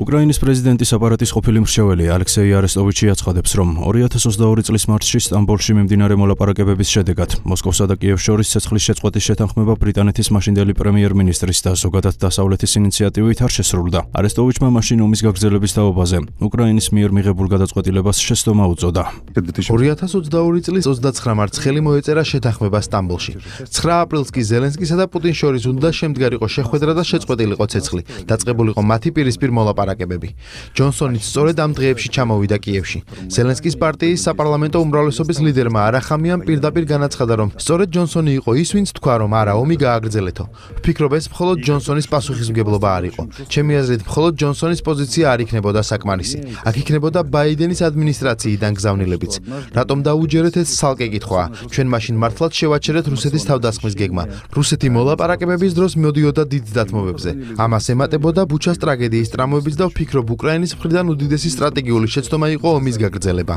უკრაინის პრეზიდენტის აპარატის ყოფილი მრჩეველი ალექსეი არესტოვიჩი აცხადებს, რომ 2022 წლის მარტში სტამბოლში მიმდინარე მოლაპარაკებების შედეგად მოსკოვსა და კიევს შორის ცეცხლის შეწყვეტის შეთანხმება ბრიტანეთის მაშინდელი პრემიერ-მინისტრის და ზოგადად დასავლეთის ინიციატივით არ შესრულდა. არესტოვიჩმა მაშინ ომის გაგრძელების თაობაზე უკრაინის მიერ მიღებულ გადაწყვეტილებას შეცდომა უწოდა. 2022 წლის 29 მარტს ხელი მოეწერა შეთანხმება სტამბოლში. 9 აპრილს კი ზელენსკისა და პუტინის შორის უნდა შემდგარიყო შეხვედრა და შეწყვეტილიყო ცეცხლი. დაწყებულიყო მათი პირისპირ მოლაპარაკებები. ჯონსონიც სწორედ ამ დღეებში ჩამოვიდა კიევში. ზელენსკის პარტიის საპარლამენტო უმრავლესობის ლიდერმა არახამიამ პირდაპირ განაცხადა, რომ სწორედ ჯონსონი იყო ის, ვინც თქვა, რომ არა ომი გააგრძელეთო. ვფიქრობ, ეს მხოლოდ ჯონსონის პასუხისმგებლობა არ იყო. ჩემი აზრით, მხოლოდ ჯონსონის პოზიცია არ იქნებოდა საკმარისი. აქ იქნებოდა ბაიდენის ადმინისტრაციიდან გზავნილებიც. რატომ დაუჯერეთ, ეს ცალკე კითხვაა. ჩვენ მაშინ მართლაც შევაჩერეთ რუსეთის თავდასხმის გეგმა. რუსეთი მოლაპარაკებების დროს მოდიოდა დიდ დათმობებზე. ამას ემატებოდა ბუჩას ტრაგედიის ტრამვებიც და ვფიქრობ, უკრაინის მხრიდან უდიდესი სტრატეგიული შეცდომა იყო ომის გაგრძელება.